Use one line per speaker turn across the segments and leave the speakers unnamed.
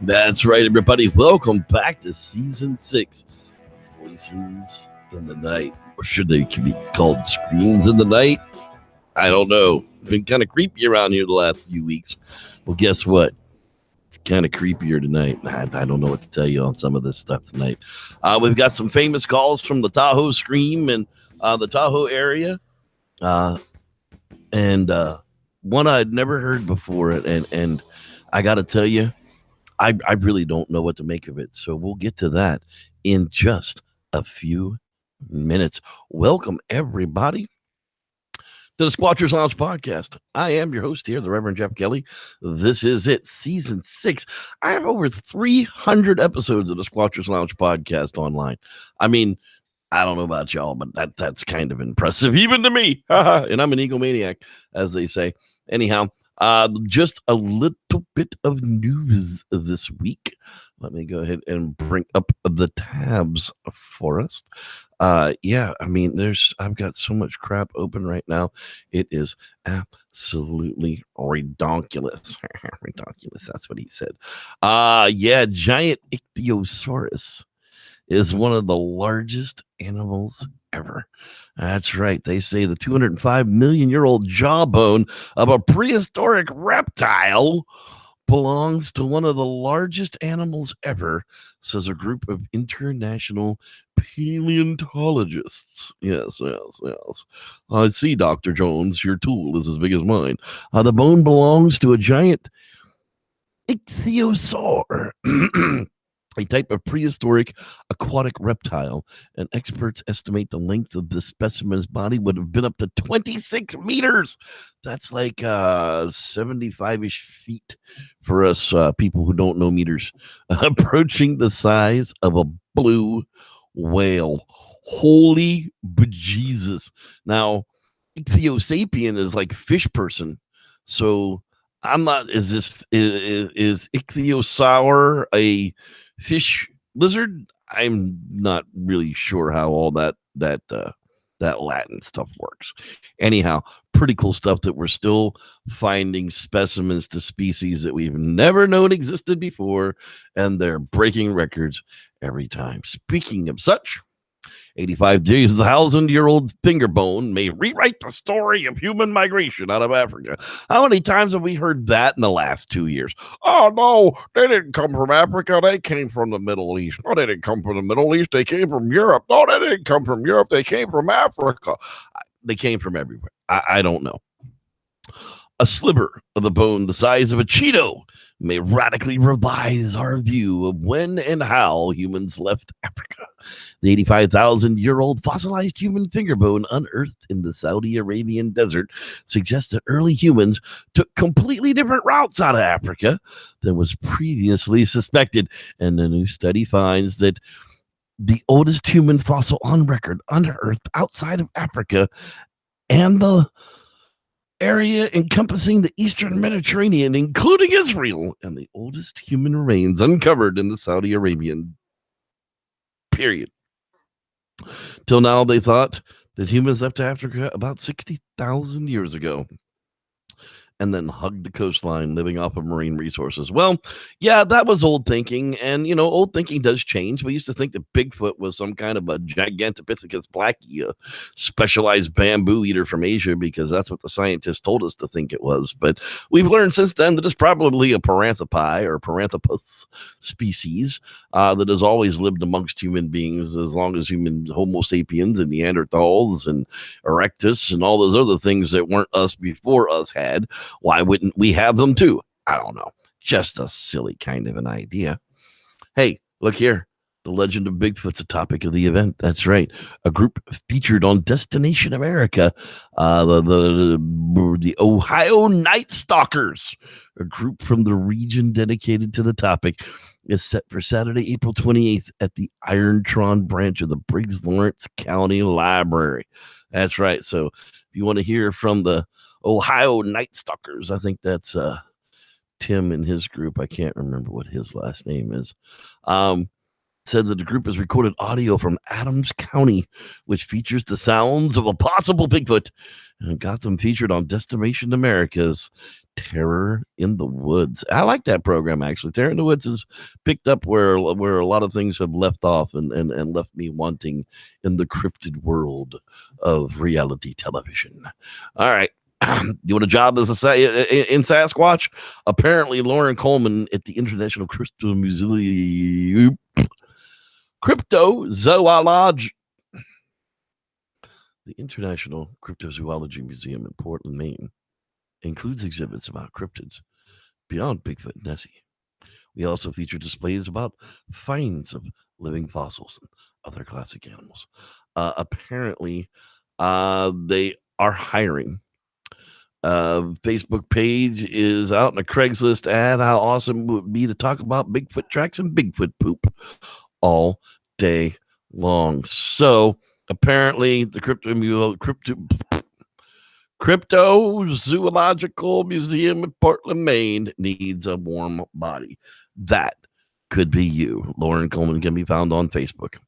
That's right, everybody. Welcome back to Season 6, Voices in the Night. Or should they be called Screams in the Night? I don't know. It's been kind of creepy around here the last few weeks. Well, guess what? It's kind of creepier tonight. I don't know what to tell you on some of this stuff tonight. We've got some famous calls from the Tahoe Scream and the Tahoe area. And one I'd never heard before. And I got to tell you, I really don't know what to make of it. So we'll get to that in just a few minutes. Welcome, everybody, to the Squatchers Lounge podcast. I am your host here, the Reverend Jeff Kelly. This is it, Season 6. I have over 300 episodes of the Squatchers Lounge podcast online. I mean, I don't know about y'all, but that's kind of impressive, even to me. And I'm an egomaniac, as they say. Anyhow, just a little bit of news this week. Let me go ahead and bring up the tabs for us. Yeah, I mean, I've got so much crap open right now. It is absolutely redonkulous. Redonkulous, that's what he said. Yeah, giant ichthyosaurus is one of the largest animals ever. That's right. They say the 205 million year old jawbone of a prehistoric reptile belongs to one of the largest animals ever, says a group of international paleontologists. Yes. I see, Dr. Jones, your tool is as big as mine. The bone belongs to a giant ichthyosaur. A type of prehistoric aquatic reptile, and experts estimate the length of the specimen's body would have been up to 26 meters. That's like 75-ish feet for us people who don't know meters, approaching the size of a blue whale. Holy bejesus. Now, ichthyosapien is like fish person, so I'm not, is ichthyosaur a fish lizard? I'm not really sure how all that Latin stuff works. Anyhow, pretty cool stuff that we're still finding specimens to species that we've never known existed before, and they're breaking records every time. Speaking of such, 85,000-year-old finger bone may rewrite the story of human migration out of Africa. How many times have we heard that in the last 2 years? Oh, no, they didn't come from Africa. They came from the Middle East. No, they didn't come from the Middle East. They came from Europe. No, they didn't come from Europe. They came from Africa. They came from everywhere. I don't know. A sliver of the bone the size of a Cheeto may radically revise our view of when and how humans left Africa. The 85,000-year-old fossilized human finger bone unearthed in the Saudi Arabian desert suggests that early humans took completely different routes out of Africa than was previously suspected. And the new study finds that the oldest human fossil on record unearthed outside of Africa and the area encompassing the Eastern Mediterranean, including Israel, and the oldest human remains uncovered in the Saudi Arabian period. Till now, they thought that humans left Africa about 60,000 years ago and then hugged the coastline, living off of marine resources. Well, yeah, that was old thinking. And, old thinking does change. We used to think that Bigfoot was some kind of a Gigantopithecus blackie, a specialized bamboo eater from Asia, because that's what the scientists told us to think it was. But we've learned since then that it's probably a paranthropy or paranthropus species that has always lived amongst human beings as long as Homo sapiens and Neanderthals and Erectus and all those other things that weren't us before us had. Why wouldn't we have them too? I don't know. Just a silly kind of an idea. Hey, look here. The legend of Bigfoot's a topic of the event. That's right. A group featured on Destination America, the Ohio Night Stalkers, a group from the region dedicated to the topic, is set for Saturday, April 28th at the Irontron branch of the Briggs Lawrence County Library. That's right. So if you want to hear from the Ohio Night Stalkers, I think that's Tim and his group. I can't remember what his last name is. said that the group has recorded audio from Adams County, which features the sounds of a possible Bigfoot, and got them featured on Destination America's Terror in the Woods. I like that program, actually. Terror in the Woods has picked up where a lot of things have left off and left me wanting in the cryptid world of reality television. All right. Doing a job as in Sasquatch. Apparently, Lauren Coleman at the International Cryptozoology the International Cryptozoology Museum in Portland, Maine, includes exhibits about cryptids beyond Bigfoot and Nessie. We also feature displays about finds of living fossils and other classic animals. Apparently, they are hiring. Facebook page is out in a Craigslist ad. How awesome would it be to talk about Bigfoot tracks and Bigfoot poop all day long? So apparently, the Cryptozoological Museum in Portland, Maine needs a warm body. That could be you. Lauren Coleman can be found on Facebook.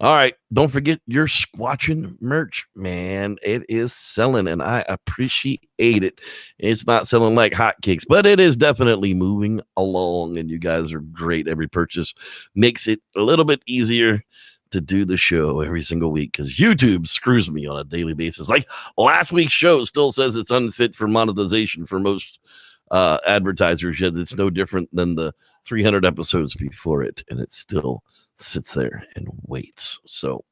All right. Don't forget your Squatching merch, man. It is selling, and I appreciate it. It's not selling like hotcakes, but it is definitely moving along, and you guys are great. Every purchase makes it a little bit easier to do the show every single week because YouTube screws me on a daily basis. Like last week's show still says it's unfit for monetization for most advertisers, yet it's no different than the 300 episodes before it, and it still sits there and waits. So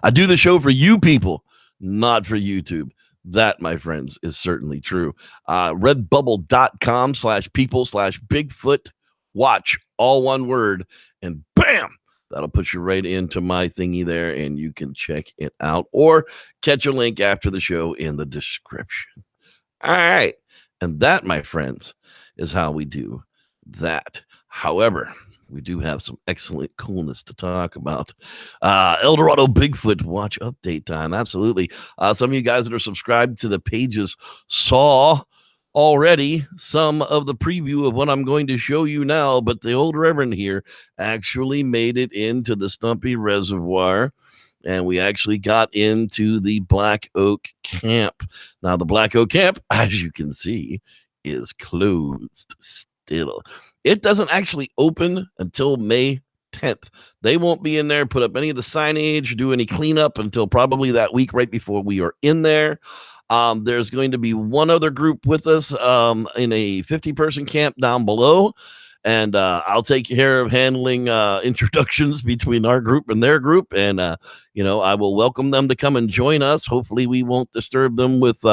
I do the show for you people, not for YouTube. That, my friends, is certainly true. Redbubble.com/people/Bigfoot watch, all one word, and bam, that'll put you right into my thingy there, and you can check it out or catch a link after the show in the description. All right. And that, my friends, is how we do that. However, we do have some excellent coolness to talk about. El Dorado Bigfoot watch update time. Absolutely. Some of you guys that are subscribed to the pages saw already some of the preview of what I'm going to show you now, but the old Reverend here actually made it into the Stumpy Reservoir, and we actually got into the Black Oak Camp. Now, the Black Oak Camp, as you can see, is closed still. It doesn't actually open until May 10th. They won't be in there, put up any of the signage, do any cleanup until probably that week right before we are in there. There's going to be one other group with us in a 50-person camp down below. And I'll take care of handling introductions between our group and their group. And, I will welcome them to come and join us. Hopefully we won't disturb them with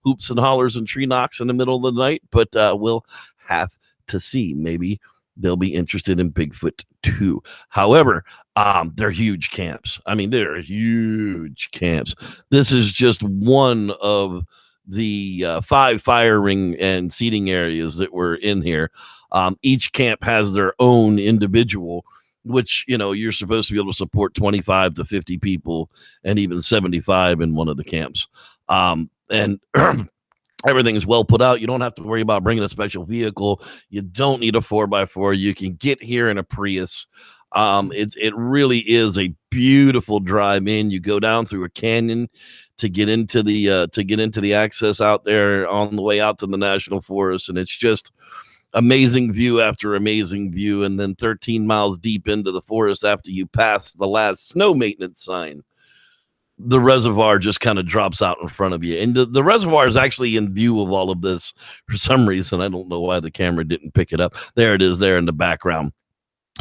hoops and hollers and tree knocks in the middle of the night, but we'll have to see. Maybe they'll be interested in Bigfoot too. However, they're huge camps. I mean, they're huge camps. This is just one of the 5 fire ring and seating areas that were in here. Each camp has their own individual, which, you're supposed to be able to support 25 to 50 people and even 75 in one of the camps. And everything is well put out. You don't have to worry about bringing a special vehicle. You don't need a 4x4. You can get here in a Prius. It really is a beautiful drive in. You go down through a canyon to get into the access out there on the way out to the National Forest, and it's just amazing view after amazing view. And then 13 miles deep into the forest, after you pass the last snow maintenance sign, the reservoir just kind of drops out in front of you. And the reservoir is actually in view of all of this for some reason. I don't know why the camera didn't pick it up. There it is there in the background.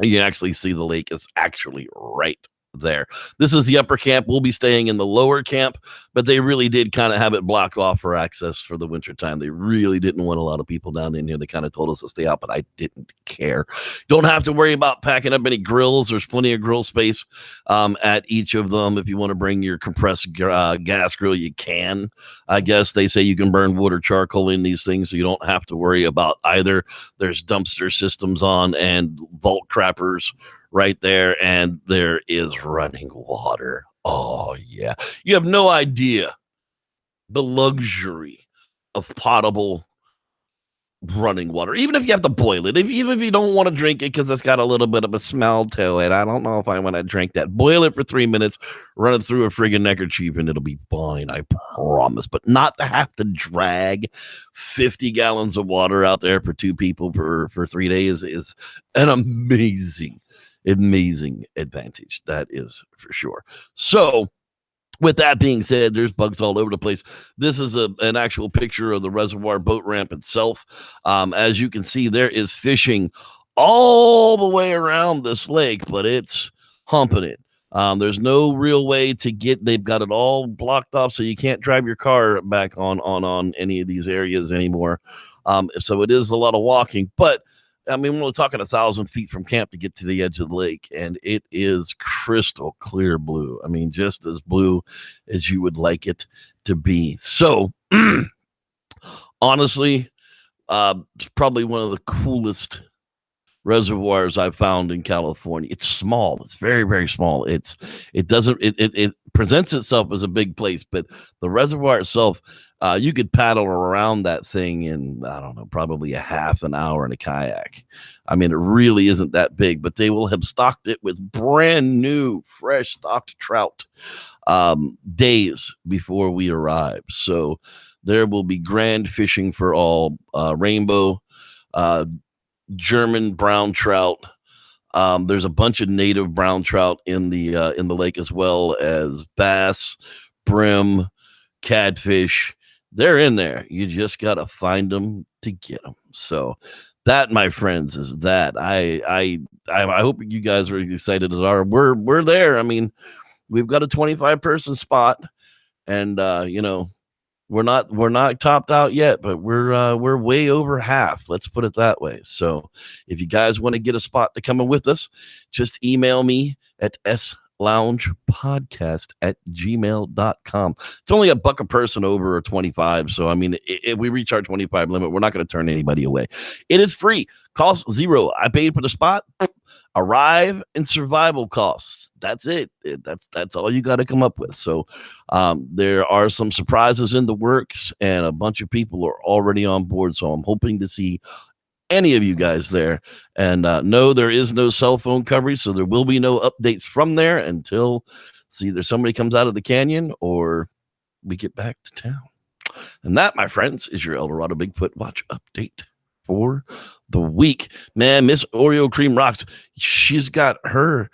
You can actually see the lake is actually right there. This is the upper camp. We'll be staying in the lower camp, but they really did kind of have it blocked off for access for the winter time. They really didn't want a lot of people down in here. They kind of told us to stay out, but I didn't care. Don't have to worry about packing up any grills. There's plenty of grill space at each of them. If you want to bring your compressed gas grill, you can. I guess they say you can burn wood or charcoal in these things, so you don't have to worry about either. There's dumpster systems on and vault crappers right there, and there is running water. Oh, yeah. You have no idea the luxury of potable running water, even if you have to boil it, even if you don't want to drink it because it's got a little bit of a smell to it. I don't know if I want to drink that. Boil it for 3 minutes, run it through a friggin' neckerchief, and it'll be fine. I promise. But not to have to drag 50 gallons of water out there for 2 people for 3 days is an amazing advantage. That is for sure. So, with that being said, there's bugs all over the place. This is an actual picture of the reservoir boat ramp itself. As you can see, there is fishing all the way around this lake, but it's humping it. There's no real way to get. They've got it all blocked off, so you can't drive your car back on any of these areas anymore. So it is a lot of walking, but I mean, we're talking 1,000 feet from camp to get to the edge of the lake, and it is crystal clear blue. I mean, just as blue as you would like it to be. So, honestly, it's probably one of the coolest reservoirs I've found in California. It's small. It's very, very small. It presents itself as a big place, but the reservoir itself, you could paddle around that thing in, I don't know, probably a half an hour in a kayak. I mean, it really isn't that big, but they will have stocked it with brand new, fresh stocked trout days before we arrive. So there will be grand fishing for all, rainbow, German brown trout. There's a bunch of native brown trout in the lake, as well as bass, brim, catfish. They're in there. You just got to find them to get them. So that, my friends, is that. I hope you guys are excited as are. We're there. I mean, we've got a 25-person spot, and we're not topped out yet, but we're way over half. Let's put it that way. So if you guys want to get a spot to come in with us, just email me at sloungepodcast@gmail.com. It's only $1 a person over 25. So, I mean, if we reach our 25 limit, we're not going to turn anybody away. It is free. Cost $0. I paid for the spot. Arrive and survival costs. That's it. That's all you got to come up with. So there are some surprises in the works, and a bunch of people are already on board. So I'm hoping to see any of you guys there. And no, there is no cell phone coverage, so there will be no updates from there until either somebody comes out of the canyon or we get back to town. And that, my friends, is your El Dorado Bigfoot Watch update for the week. Man, Miss Oreo Cream rocks. She's got her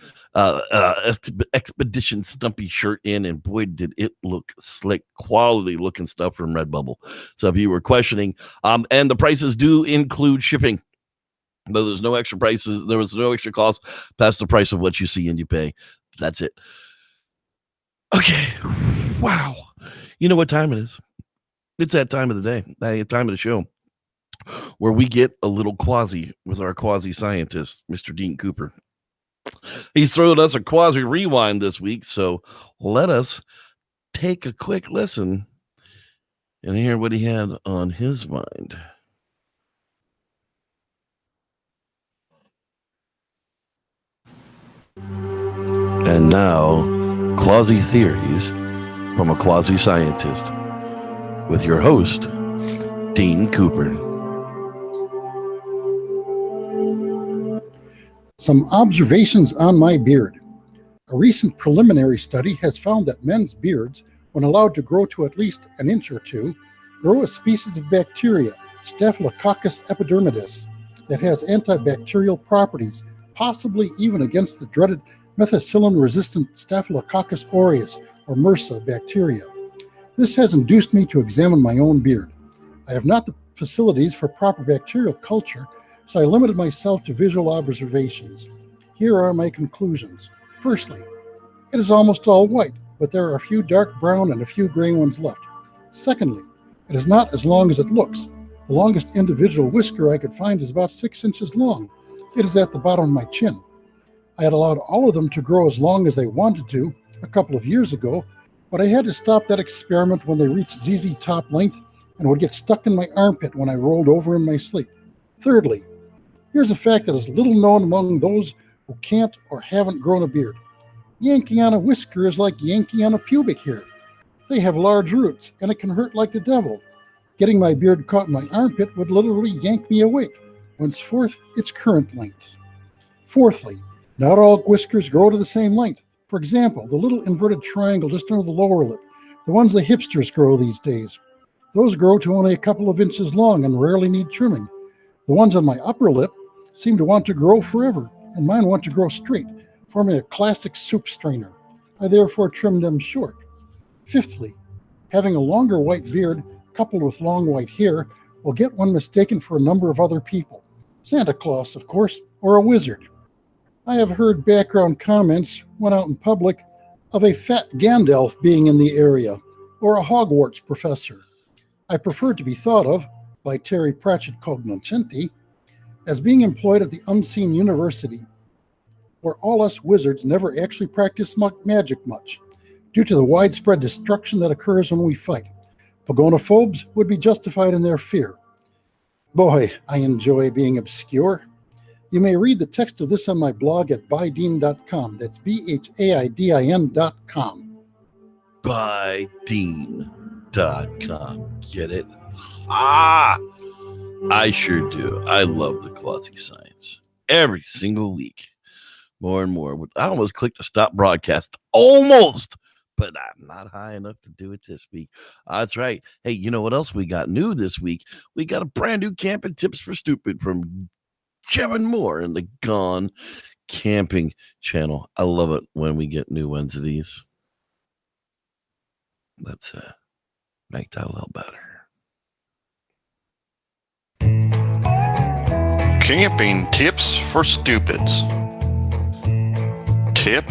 Expedition Stumpy shirt in, and boy, did it look slick. Quality looking stuff from Redbubble. So if you were questioning, and the prices do include shipping, though there's no extra prices, there was no extra cost past the price of what you see and you pay. That's it. Okay. Wow. You know what time it is? It's that time of the day, that time of the show, where we get a little Quasi with our Quasi scientist, Mr. Dean Cooper. He's thrown us a Quasi rewind this week, so let us take a quick listen and hear what he had on his mind. And now, Quasi Theories from a Quasi Scientist with your host, Dean Cooper.
Some observations on my beard. A recent preliminary study has found that men's beards, when allowed to grow to at least an inch or two, grow a species of bacteria, Staphylococcus epidermidis, that has antibacterial properties, possibly even against the dreaded methicillin-resistant Staphylococcus aureus, or MRSA, bacteria. This has induced me to examine my own beard. I have not the facilities for proper bacterial culture, so I limited myself to visual observations. Here are my conclusions. Firstly, it is almost all white, but there are a few dark brown and a few gray ones left. Secondly, it is not as long as it looks. The longest individual whisker I could find is about 6 inches long. It is at the bottom of my chin. I had allowed all of them to grow as long as they wanted to a couple of years ago, but I had to stop that experiment when they reached ZZ top length and would get stuck in my armpit when I rolled over in my sleep. Thirdly, here's a fact that is little known among those who can't or haven't grown a beard. Yanking on a whisker is like yanking on a pubic hair. They have large roots, and it can hurt like the devil. Getting my beard caught in my armpit would literally yank me awake, henceforth its current length. Fourthly, not all whiskers grow to the same length. For example, the little inverted triangle just under the lower lip, the ones the hipsters grow these days. Those grow to only a couple of inches long and rarely need trimming. The ones on my upper lip seem to want to grow forever, and mine want to grow straight, forming a classic soup strainer. I therefore trim them short. Fifthly, having a longer white beard coupled with long white hair will get one mistaken for a number of other people. Santa Claus, of course, or a wizard. I have heard background comments when out in public of a fat Gandalf being in the area, or a Hogwarts professor. I prefer to be thought of, by Terry Pratchett cognoscenti, as being employed at the unseen university, where all us wizards never actually practice magic much, due to the widespread destruction that occurs when we fight. Pagonophobes would be justified in their fear. Boy, I enjoy being obscure. You may read the text of this on my blog at bydean.com. That's BHAIDIN.com.
Bydean.com. Get it? Ah, I sure do. I love the Quasi science every single week. More and more. I almost clicked the stop broadcast. Almost. But I'm not high enough to do it this week. That's right. Hey, you know what else we got new this week? We got a brand new camping tips for stupid from Kevin Moore in the Gone Camping channel. I love it when we get new ones of these. Let's make that a little better.
Camping tips for stupids. Tip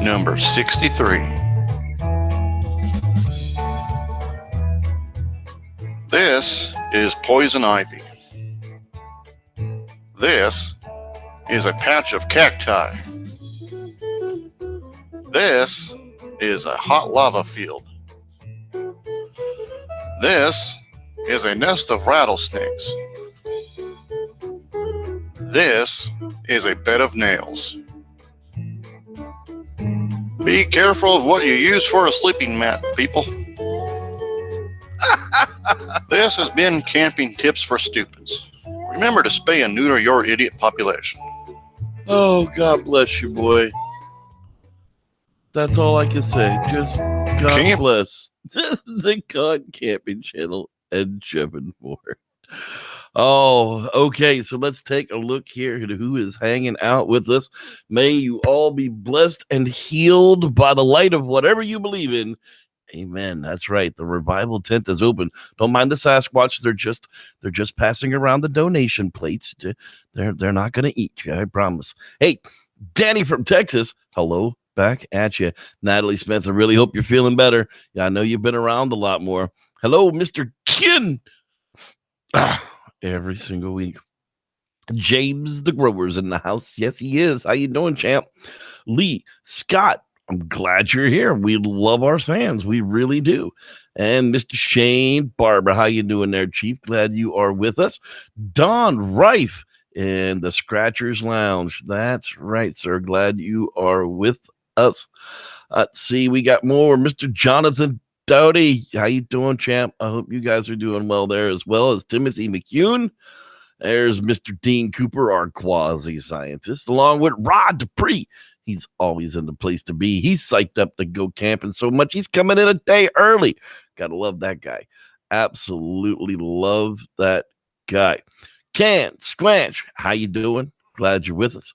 number 63. This is poison ivy. This is a patch of cacti. This is a hot lava field. This is a nest of rattlesnakes. This is a bed of nails. Be careful of what you use for a sleeping mat, people. This has been Camping Tips for Stupids. Remember to spay and neuter your idiot population.
Oh, God bless you, boy. That's all I can say. Just God bless the Gone Camping channel and Kevin Moore. Oh, okay. So let's take a look here at who is hanging out with us. May you all be blessed and healed by the light of whatever you believe in. Amen. That's right. The revival tent is open. Don't mind the Sasquatch. They're just passing around the donation plates. They're not going to eat you. I promise. Hey, Danny from Texas. Hello, back at you. Natalie Smith. I really hope you're feeling better. Yeah, I know you've been around a lot more. Hello, Mr. Kin. Every single week. James the Grower's in the house. Yes, he is. How you doing, champ? Lee Scott. I'm glad you're here. We love our fans. We really do. And Mr. Shane Barber, how you doing there, Chief? Glad you are with us. Don Rife in the Scratchers Lounge. That's right, sir. Glad you are with us. Let's see. We got more. Mr. Jonathan Dowdy. How you doing, champ? I hope you guys are doing well there, as well as Timothy McCune. There's Mr. Dean Cooper, our quasi-scientist, along with Rod Dupree. He's always in the place to be. He's psyched up to go camping so much. He's coming in a day early. Gotta love that guy. Absolutely love that guy. Can Squanch, how you doing? Glad you're with us.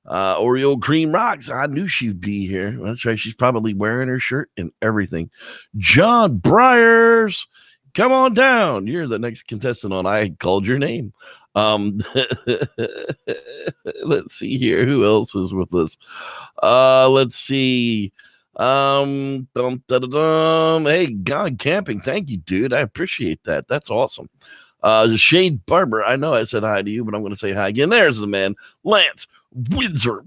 Oreo Cream Rocks. I knew she'd be here. That's right. She's probably wearing her shirt and everything. John Briers, come on down. You're the next contestant on I Called Your Name. Let's see here. Who else is with us? Let's see. Hey, Gone Camping. Thank you, dude. I appreciate that. That's awesome. Shane Barber. I know I said hi to you, but I'm going to say hi again. There's the man, Lance Windsor.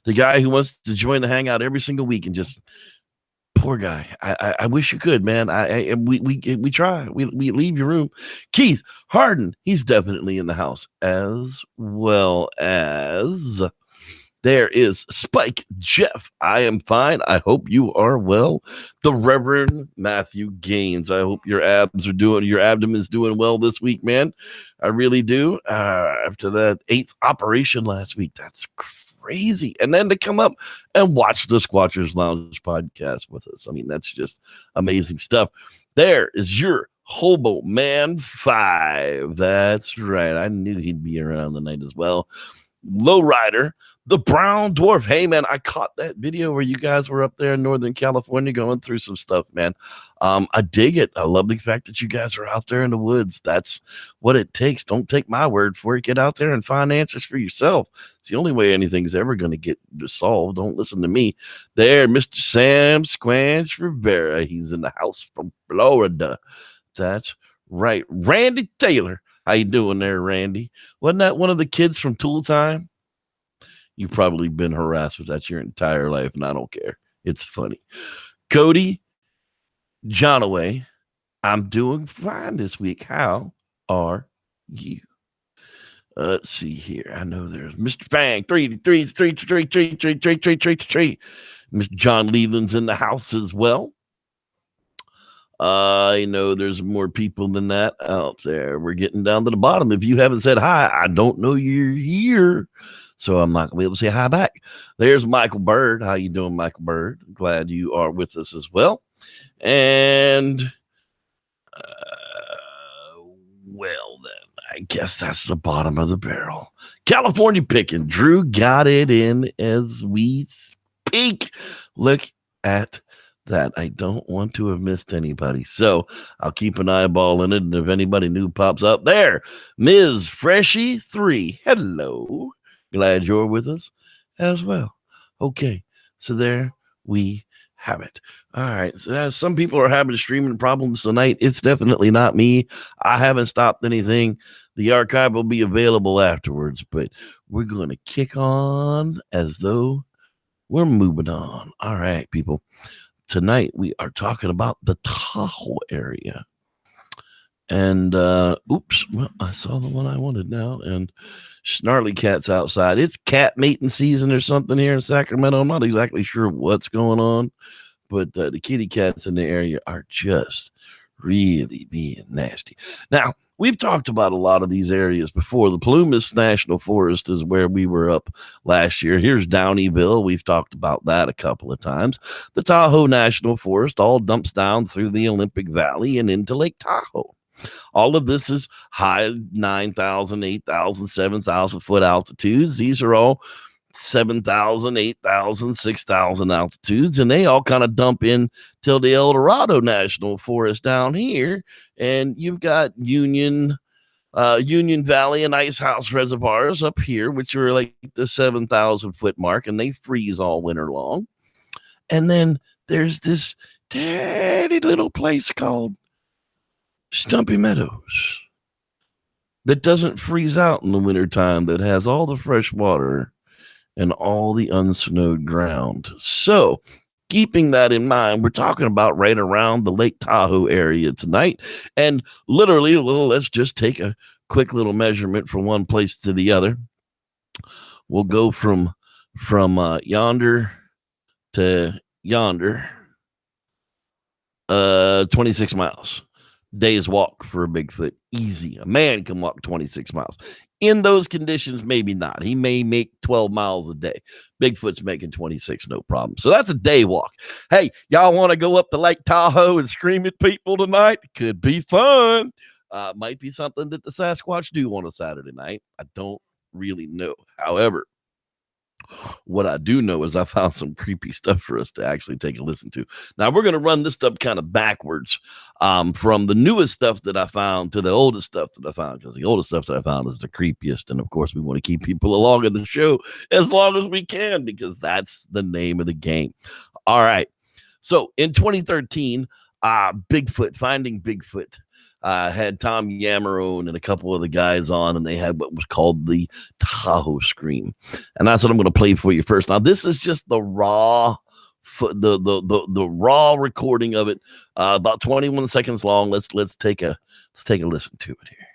The guy who wants to join the hangout every single week and just poor guy. I wish you could, man. We try. We leave your room. Keith Harden, he's definitely in the house, as well as There is Spike Jeff. I am fine. I hope you are well. The Reverend Matthew Gaines. I hope your abdomen's doing well this week, man. I really do. After that 8th operation last week, that's crazy. And then to come up and watch the Squatchers Lounge podcast with us. I mean, that's just amazing stuff. There is your Hobo Man 5. That's right. I knew he'd be around tonight as well. Lowrider, the Brown Dwarf. Hey, man, I caught that video where you guys were up there in Northern California going through some stuff, man. I dig it. I love the fact that you guys are out there in the woods. That's what it takes. Don't take my word for it. Get out there and find answers for yourself. It's the only way anything's ever going to get solved. Don't listen to me. There, Mr. Sam Squanch Rivera. He's in the house from Florida. That's right. Randy Taylor. How you doing there, Randy? Wasn't that one of the kids from Tool Time? You've probably been harassed with that your entire life, and I don't care. It's funny. Cody Johnaway, I'm doing fine this week. How are you? Let's see here. I know there's Mr. Fang, 3. Mr. John Leland's in the house as well. I know there's more people than that out there. We're getting down to the bottom. If you haven't said hi, I don't know you're here, so I'm not gonna be able to say hi back. There's Michael Bird. How you doing, Michael Bird? Glad you are with us as well. And well then, I guess that's the bottom of the barrel. California picking. Drew got it in as we speak. Look at that. I don't want to have missed anybody, so I'll keep an eyeball in it, and if anybody new pops up there, Ms. Freshy 3, hello, glad you're with us as well. Okay, so there we have it. All right, so some people are having streaming problems tonight. It's definitely not me. I haven't stopped anything. The archive will be available afterwards, but we're going to kick on as though we're moving on. All right, people. Tonight we are talking about the Tahoe area. And oops, well, I saw the one I wanted now, and Snarly Cat's outside. It's cat mating season or something here in Sacramento. I'm not exactly sure what's going on, but the kitty cats in the area are just really being nasty. Now, we've talked about a lot of these areas before. The Plumas National Forest is where we were up last year. Here's Downeyville. We've talked about that a couple of times. The Tahoe National Forest all dumps down through the Olympic Valley and into Lake Tahoe. All of this is high 9,000, 8,000, 7,000 foot altitudes. These are all 7,000, 8,000, 6,000 altitudes, and they all kind of dump in till the El Dorado National Forest down here, and you've got Union Valley and Ice House reservoirs up here, which are like the 7,000 foot mark, and they freeze all winter long. And then there's this tiny little place called Stumpy Meadows that doesn't freeze out in the wintertime, that has all the fresh water and all the unsnowed ground. So keeping that in mind, we're talking about right around the Lake Tahoe area tonight. And literally, well, let's just take a quick little measurement from one place to the other. We'll go from yonder to yonder, 26 miles. Day's walk for a Bigfoot. Easy. A man can walk 26 miles. In those conditions, maybe not. He may make 12 miles a day. Bigfoot's making 26, no problem. So that's a day walk. Hey, y'all want to go up to Lake Tahoe and scream at people tonight? Could be fun. Might be something that the Sasquatch do on a Saturday night. I don't really know. However, what I do know is I found some creepy stuff for us to actually take a listen to. Now, we're going to run this stuff kind of backwards, from the newest stuff that I found to the oldest stuff that I found, because the oldest stuff that I found is the creepiest. And of course, we want to keep people along in the show as long as we can, because that's the name of the game. All right. So in 2013, Finding Bigfoot had Tom Yamarone and a couple of the guys on, and they had what was called the Tahoe Scream, and that's what I'm going to play for you first. Now, this is just the raw, the raw recording of it, about 21 seconds long. Let's take a listen to it here.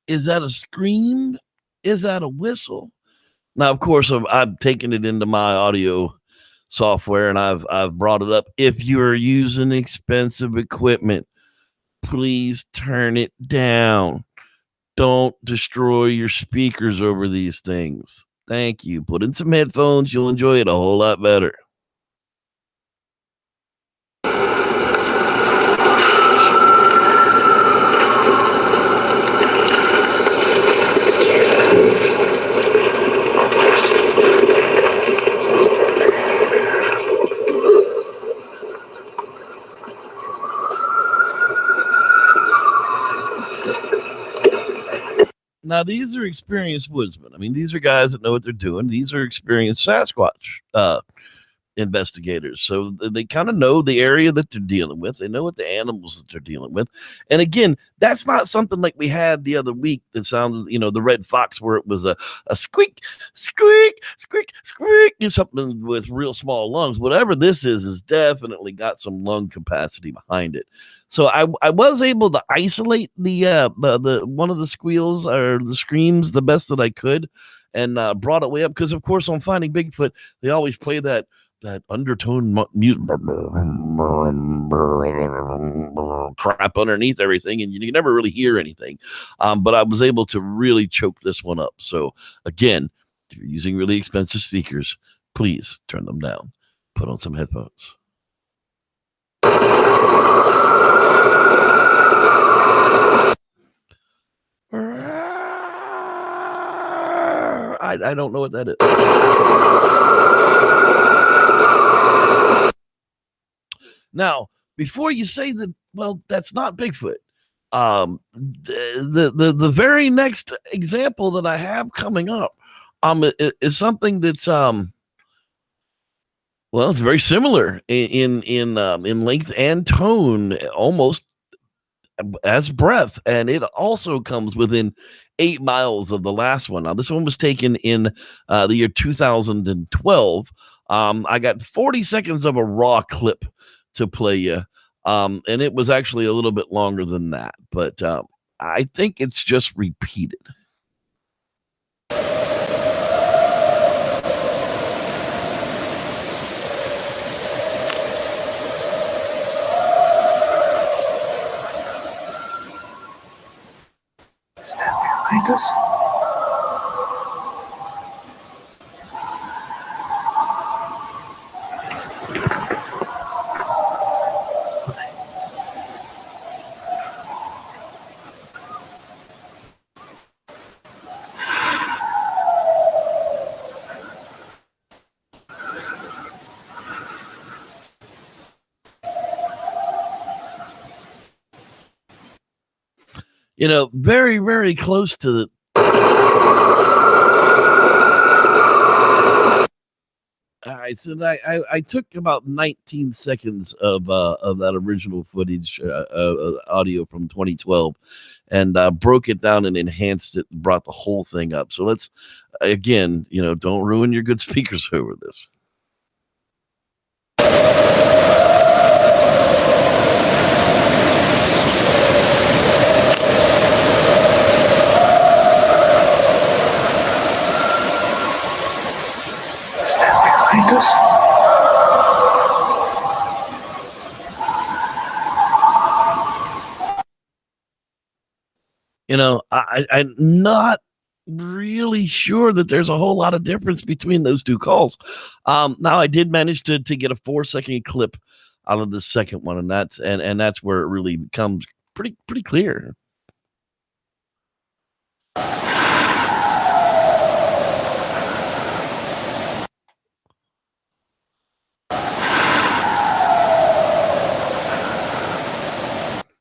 Is that a scream? Is that a whistle? Now, of course, I've taken it into my audio software and I've brought it up. If you're using expensive equipment, please turn it down. Don't destroy your speakers over these things. Thank you. Put in some headphones. You'll enjoy it a whole lot better. Now, these are experienced woodsmen. I mean, these are guys that know what they're doing. These are experienced Sasquatch investigators. So they kind of know the area that they're dealing with. They know what the animals that they're dealing with. And again, that's not something like we had the other week that sounded, the red fox, where it was a squeak, squeak, squeak, squeak, something with real small lungs. Whatever this is definitely got some lung capacity behind it. So I was able to isolate the one of the squeals or the screams the best that I could, and brought it way up, because of course on Finding Bigfoot they always play that undertone music crap underneath everything, and you never really hear anything. But I was able to really choke this one up. So again, if you're using really expensive speakers, please turn them down. Put on some headphones. I don't know what that is. Now, before you say that, well, that's not Bigfoot. The very next example that I have coming up, is something that's well, it's very similar in length and tone, almost as breadth, and it also comes within 8 miles of the last one. Now, this one was taken in the year 2012. I got 40 seconds of a raw clip to play you, and it was actually a little bit longer than that, but I think it's just repeated.
Behind us.
Very, very close to the. All right, so I took about 19 seconds of that original footage, audio from 2012, and broke it down and enhanced it, and brought the whole thing up. So let's, again, don't ruin your good speakers over this.
Behind us.
I'm not really sure that there's a whole lot of difference between those two calls. Now I did manage to get a 4-second clip out of the second one, and that's where it really becomes pretty clear.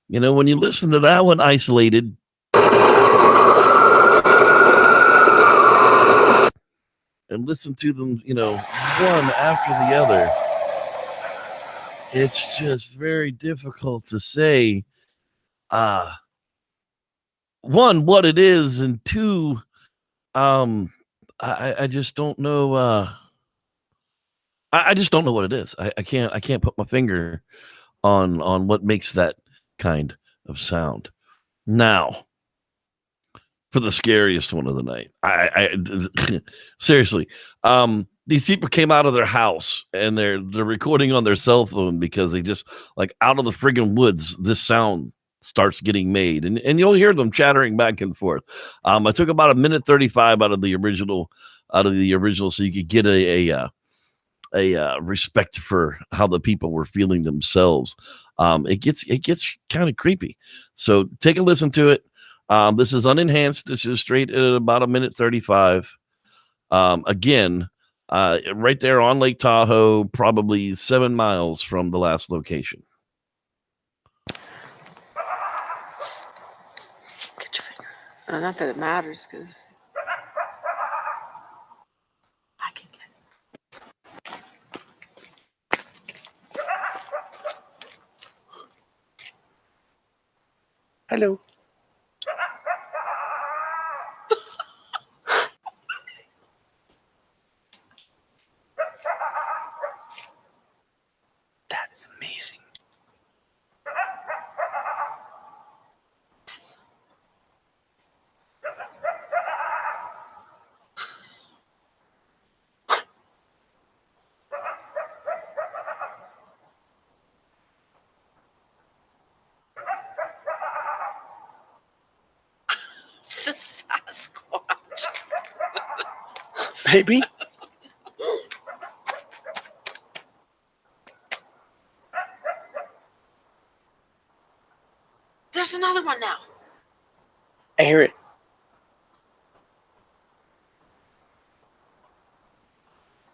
When you listen to that one isolated, and listen to them, one after the other, it's just very difficult to say one, what it is, and two, I just don't know. I just don't know what it is. I can't put my finger on what makes that kind of sound. Now, for the scariest one of the night, I seriously, these people came out of their house and they're recording on their cell phone because they just like out of the friggin' woods, this sound starts getting made, and you'll hear them chattering back and forth. I took about a minute 35 out of the original, so you could get a respect for how the people were feeling themselves. It gets kind of creepy. So take a listen to it. This is unenhanced. This is straight at about a minute 35. Again, right there on Lake Tahoe, probably 7 miles from the last location.
Get your finger. Not that it matters, because I can get it.
Hello. That is amazing.
It's a Sasquatch.
Maybe.
There's another one now.
I hear it.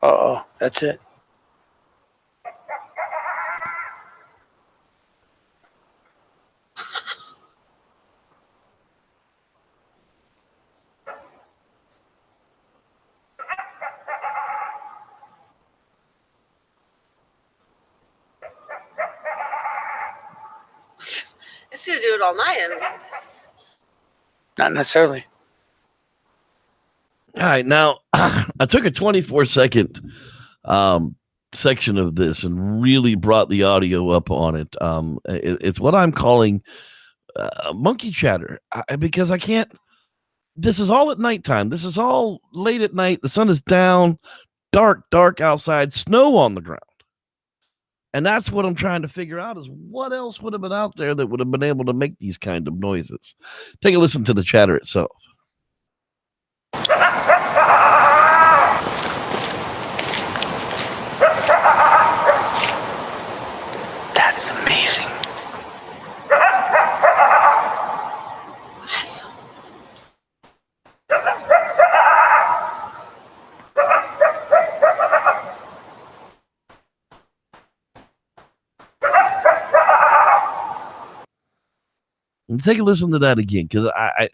Uh-oh, that's it.
It's gonna do it all night.
Not necessarily.
All right, now I took a 24-second section of this and really brought the audio up on it. It's what I'm calling monkey chatter, because I can't. This is all at nighttime. This is all late at night. The sun is down, dark outside, snow on the ground. And that's what I'm trying to figure out is what else would have been out there that would have been able to make these kind of noises. Take a listen to the chatter itself.
That is amazing.
Awesome.
Take a listen to that again, because I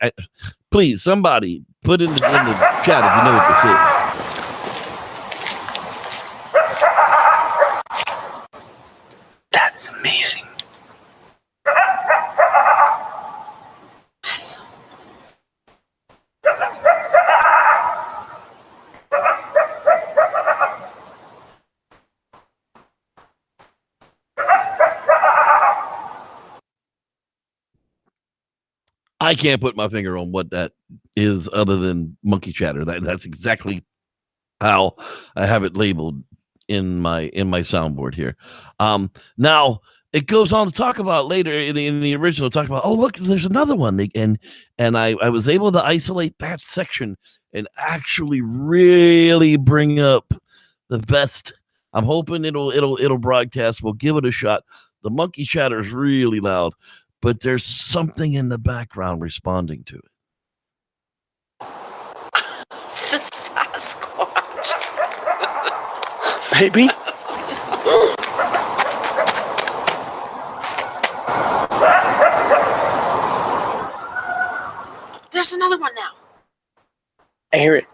please, somebody put in the chat if you know what this is.
That is amazing.
Awesome.
I can't put my finger on what that is other than monkey chatter. That's exactly how I have it labeled in my soundboard here. Now it goes on to talk about later in the original, talk about, oh, look, there's another one. And I was able to isolate that section and actually really bring up the best. I'm hoping it'll broadcast. We'll give it a shot. The monkey chatter is really loud, but there's something in the background responding to it.
It's a Sasquatch.
Maybe.
There's another one now.
I hear it.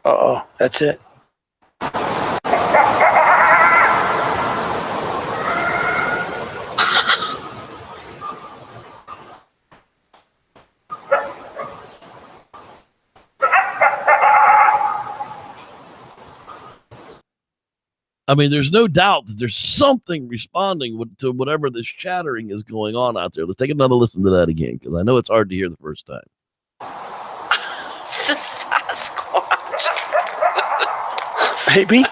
Uh-oh, that's it.
I mean, there's no doubt that there's something responding to whatever this chattering is going on out there. Let's take another listen to that again, because I know it's hard to hear the first time.
It's a Sasquatch.
Baby.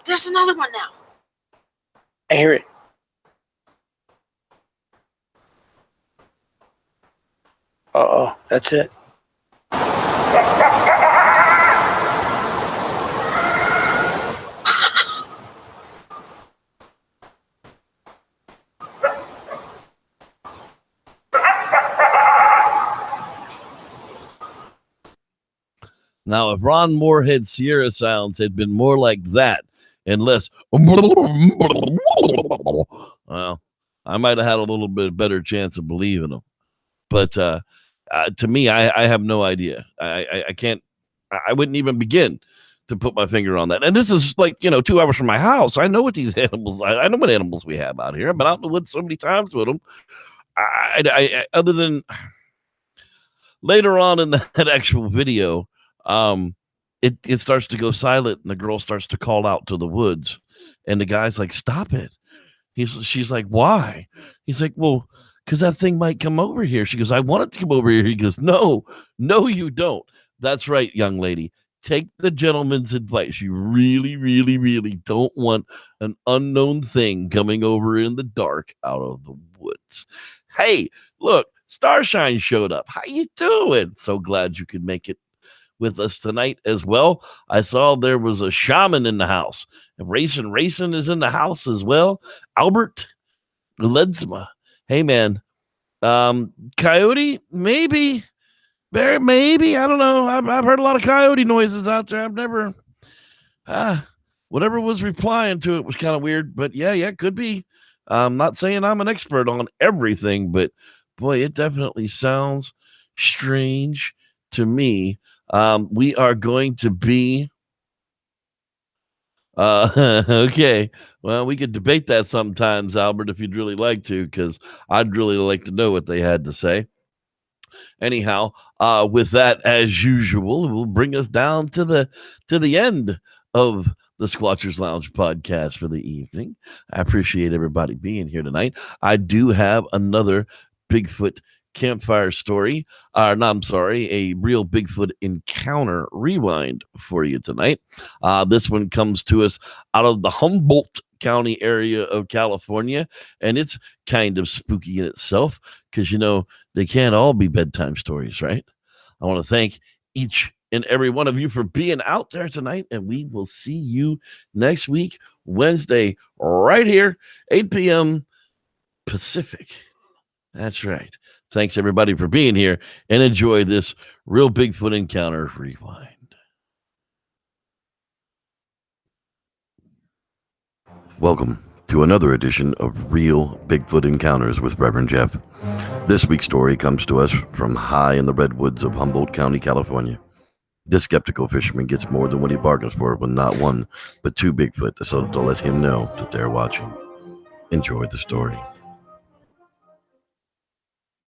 There's another one now.
I hear it. Uh-oh, that's it.
Now, if Ron Moorhead's Sierra sounds had been more like that and less, well, I might have had a little bit better chance of believing him. But to me, I have no idea. I can't. I wouldn't even begin to put my finger on that. And this is like 2 hours from my house. I know what these animals. I know what animals we have out here. I've been out in the woods so many times with them. I other than later on in that actual video. It starts to go silent and the girl starts to call out to the woods and the guy's like, stop it. She's like, why? He's like, well, because that thing might come over here. She goes, I want it to come over here. He goes, no, you don't. That's right, young lady. Take the gentleman's advice. You really, really, really don't want an unknown thing coming over in the dark out of the woods. Hey, look, Starshine showed up. How you doing? So glad you could make it with us tonight as well. I saw there was a shaman in the house. And Racing is in the house as well. Albert Ledsma. Hey man. Coyote, maybe. Bear, maybe. I don't know. I've heard a lot of coyote noises out there. I've never whatever was replying to it was kind of weird, but yeah, could be. I'm not saying I'm an expert on everything, but boy, it definitely sounds strange to me. We are going to be okay. Well, we could debate that sometimes, Albert, if you'd really like to, because I'd really like to know what they had to say. Anyhow, with that, as usual, it will bring us down to the end of the Squatchers Lounge podcast for the evening. I appreciate everybody being here tonight. I do have another Bigfoot campfire story. A real Bigfoot encounter rewind for you tonight. This one comes to us out of the Humboldt County area of California, and it's kind of spooky in itself because they can't all be bedtime stories, right? I want to thank each and every one of you for being out there tonight, and we will see you next week, Wednesday, right here, 8 p.m. Pacific. That's right. Thanks, everybody, for being here, and enjoy this real Bigfoot encounter rewind. Welcome to another edition of Real Bigfoot Encounters with Reverend Jeff. This week's story comes to us from high in the redwoods of Humboldt County, California. This skeptical fisherman gets more than what he bargains for when not one, but two Bigfoot decided to let him know that they're watching. Enjoy the story.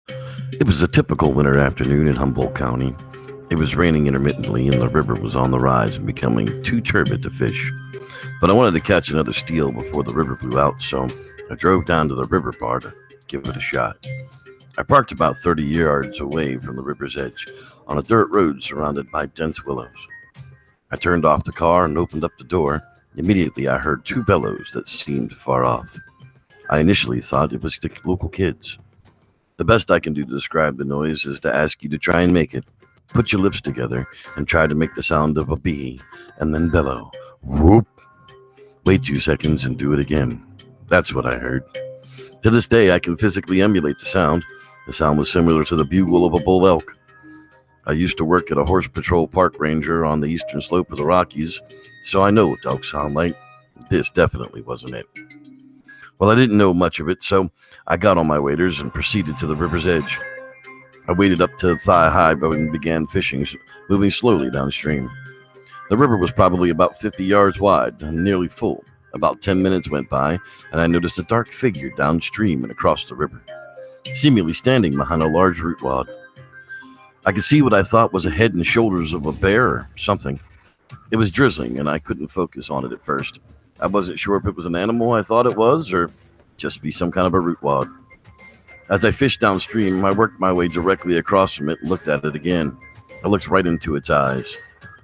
It was a typical winter afternoon in Humboldt County. It was raining intermittently and the river was on the rise and becoming too turbid to fish. But I wanted to catch another steal before the river blew out, so I drove down to the river bar to give it a shot. I parked about 30 yards away from the river's edge on a dirt road surrounded by dense willows. I turned off the car and opened up the door. Immediately I heard two bellows that seemed far off. I initially thought it was the local kids. The best I can do to describe the noise is to ask you to try and make it. Put your lips together and try to make the sound of a bee, and then bellow. Whoop! Wait 2 seconds and do it again. That's what I heard. To this day, I can physically emulate the sound. The sound was similar to the bugle of a bull elk. I used to work at a horse patrol park ranger on the eastern slope of the Rockies, so I know what elk sound like. This definitely wasn't it. Well, I didn't know much of it, so I got on my waders and proceeded to the river's edge. I waded up to thigh high and began fishing, moving slowly downstream. The river was probably about 50 yards wide and nearly full. About 10 minutes went by, and I noticed a dark figure downstream and across the river, seemingly standing behind a large root wad. I could see what I thought was a head and shoulders of a bear or something. It was drizzling, and I couldn't focus on it at first. I wasn't sure if it was an animal I thought it was, or just be some kind of a root wad. As I fished downstream, I worked my way directly across from it and looked at it again. I looked right into its eyes.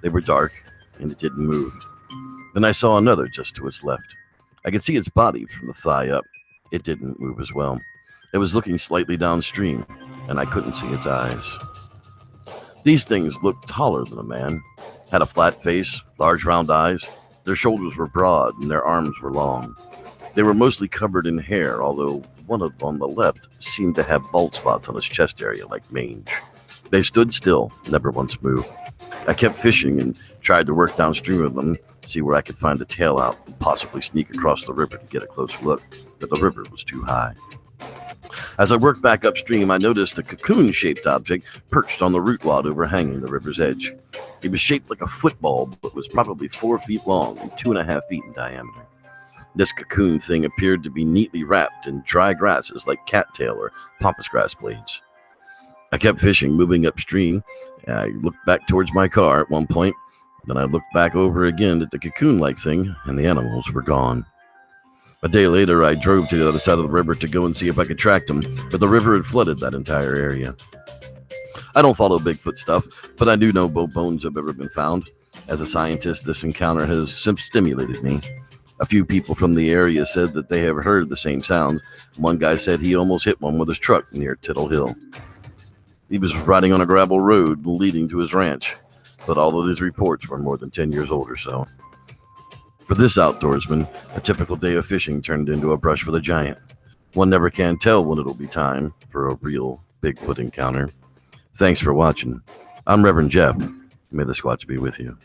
They were dark, and it didn't move. Then I saw another just to its left. I could see its body from the thigh up. It didn't move as well. It was looking slightly downstream, and I couldn't see its eyes. These things looked taller than a man, had a flat face, large round eyes. Their shoulders were broad, and their arms were long. They were mostly covered in hair, although one of them on the left seemed to have bald spots on his chest area like mange. They stood still, never once moved. I kept fishing and tried to work downstream of them, see where I could find a tail out and possibly sneak across the river to get a closer look, but the river was too high. As I worked back upstream, I noticed a cocoon-shaped object perched on the root wad overhanging the river's edge. It was shaped like a football, but was probably 4 feet long and 2.5 feet in diameter. This cocoon thing appeared to be neatly wrapped in dry grasses like cattail or pampas grass blades. I kept fishing, moving upstream. I looked back towards my car at one point. Then I looked back over again at the cocoon-like thing, and the animals were gone. A day later, I drove to the other side of the river to go and see if I could track them, but the river had flooded that entire area. I don't follow Bigfoot stuff, but I do know both bones have ever been found. As a scientist, this encounter has stimulated me. A few people from the area said that they have heard the same sounds. One guy said he almost hit one with his truck near Tittle Hill. He was riding on a gravel road leading to his ranch, but all of his reports were more than 10 years old or so. For this outdoorsman, a typical day of fishing turned into a brush for the giant. One never can tell when it'll be time for a real Bigfoot encounter. Thanks for watching. I'm Reverend Jeff. May the Squatch be with you.